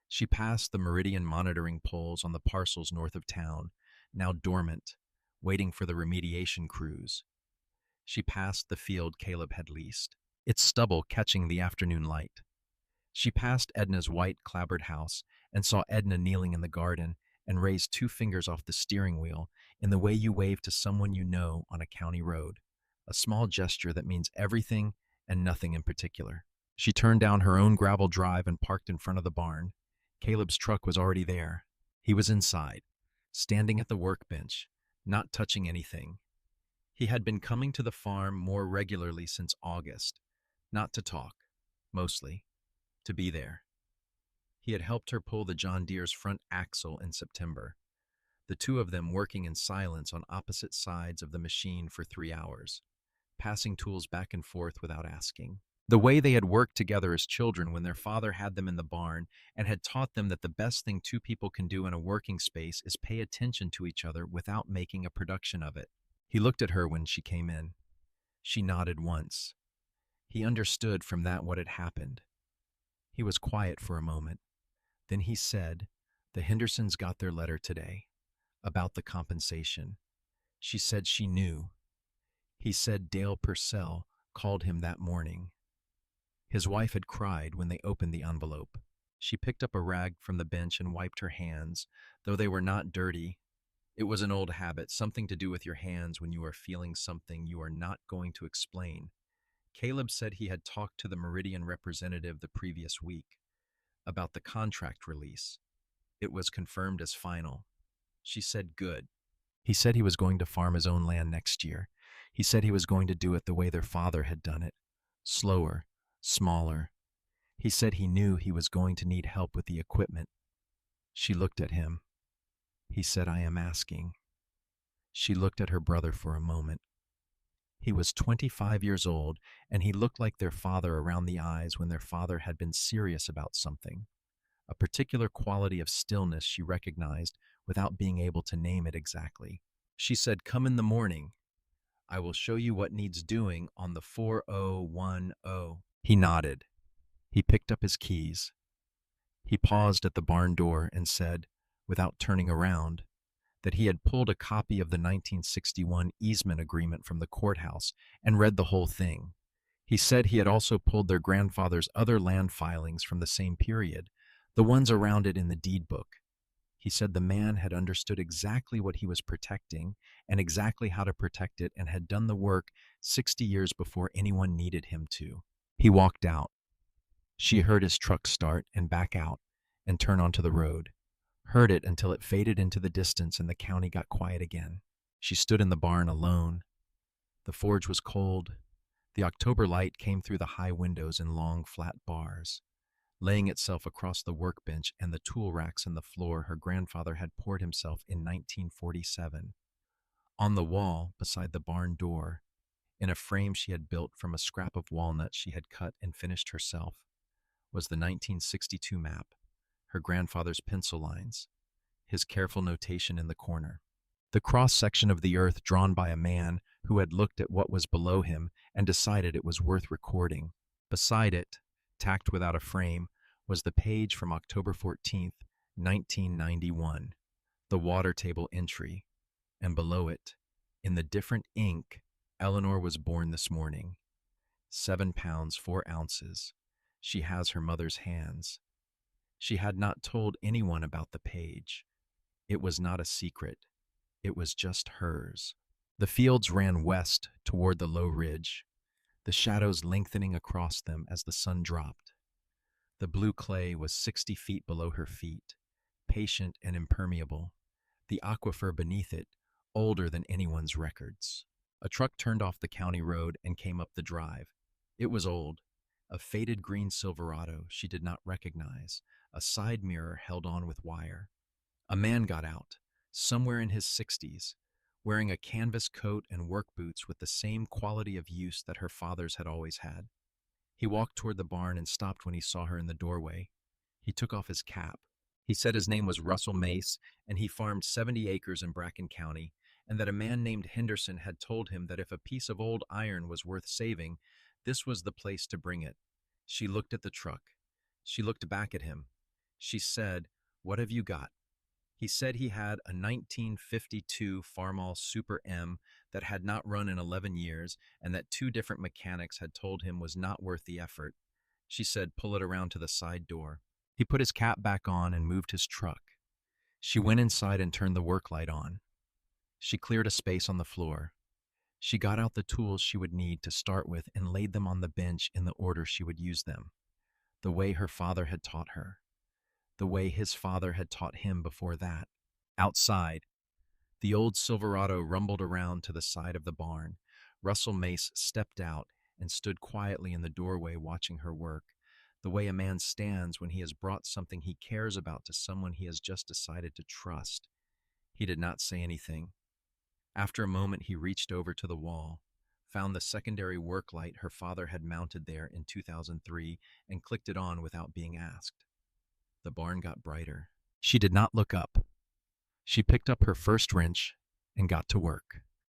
She passed the Meridian monitoring poles on the parcels north of town, now dormant, waiting for the remediation crews. She passed the field Caleb had leased, its stubble catching the afternoon light. She passed Edna's white clapboard house and saw Edna kneeling in the garden and raised 2 fingers off the steering wheel in the way you wave to someone you know on a county road, a small gesture that means everything and nothing in particular. She turned down her own gravel drive and parked in front of the barn. Caleb's truck was already there. He was inside, standing at the workbench, not touching anything. He had been coming to the farm more regularly since August, not to talk, mostly, to be there. He had helped her pull the John Deere's front axle in September, the 2 of them working in silence on opposite sides of the machine for 3 hours, passing tools back and forth without asking. The way they had worked together as children when their father had them in the barn and had taught them that the best thing 2 people can do in a working space is pay attention to each other without making a production of it. He looked at her when she came in. She nodded once. He understood from that what had happened. He was quiet for a moment. Then he said, "The Hendersons got their letter today, about the compensation." She said she knew. He said Dale Purcell called him that morning. His wife had cried when they opened the envelope. She picked up a rag from the bench and wiped her hands, though they were not dirty. It was an old habit, something to do with your hands when you are feeling something you are not going to explain. Caleb said he had talked to the Meridian representative the previous week about the contract release. It was confirmed as final. She said good. He said he was going to farm his own land next year. He said he was going to do it the way their father had done it, slower, smaller. He said he knew he was going to need help with the equipment. She looked at him. He said, "I am asking." She looked at her brother for a moment. He was 25 years old, and he looked like their father around the eyes when their father had been serious about something. A particular quality of stillness she recognized without being able to name it exactly. She said, "Come in the morning. I will show you what needs doing on the 4010. He nodded. He picked up his keys. He paused at the barn door and said, without turning around, that he had pulled a copy of the 1961 easement agreement from the courthouse and read the whole thing. He said he had also pulled their grandfather's other land filings from the same period, the ones around it in the deed book. He said the man had understood exactly what he was protecting and exactly how to protect it and had done the work 60 years before anyone needed him to. He walked out. She heard his truck start and back out and turn onto the road, heard it until it faded into the distance and the county got quiet again. She stood in the barn alone. The forge was cold. The October light came through the high windows in long, flat bars. Laying itself across the workbench and the tool racks in the floor her grandfather had poured himself in 1947. On the wall, beside the barn door, in a frame she had built from a scrap of walnut she had cut and finished herself, was the 1962 map, her grandfather's pencil lines, his careful notation in the corner. The cross-section of the earth drawn by a man who had looked at what was below him and decided it was worth recording. Beside it, tacked without a frame, was the page from October 14th, 1991, the water table entry, and below it, in the different ink, Eleanor was born this morning. 7 pounds 4 ounces. She has her mother's hands. She had not told anyone about the page. It was not a secret. It was just hers. The fields ran west toward the low ridge, the shadows lengthening across them as the sun dropped. The blue clay was 60 feet below her feet, patient and impermeable, the aquifer beneath it older than anyone's records. A truck turned off the county road and came up the drive. It was old, a faded green Silverado she did not recognize, a side mirror held on with wire. A man got out, somewhere in his 60s, wearing a canvas coat and work boots with the same quality of use that her father's had always had. He walked toward the barn and stopped when he saw her in the doorway. He took off his cap. He said his name was Russell Mace, and he farmed 70 acres in Bracken County, and that a man named Henderson had told him that if a piece of old iron was worth saving, this was the place to bring it. She looked at the truck. She looked back at him. She said, "What have you got?" He said he had a 1952 Farmall Super M that had not run in 11 years and that 2 different mechanics had told him was not worth the effort. She said, "Pull it around to the side door." He put his cap back on and moved his truck. She went inside and turned the work light on. She cleared a space on the floor. She got out the tools she would need to start with and laid them on the bench in the order she would use them, the way her father had taught her, the way his father had taught him before that. Outside, the old Silverado rumbled around to the side of the barn. Russell Mace stepped out and stood quietly in the doorway watching her work, the way a man stands when he has brought something he cares about to someone he has just decided to trust. He did not say anything. After a moment, he reached over to the wall, found the secondary work light her father had mounted there in 2003, and clicked it on without being asked. The barn got brighter. She did not look up. She picked up her first wrench and got to work.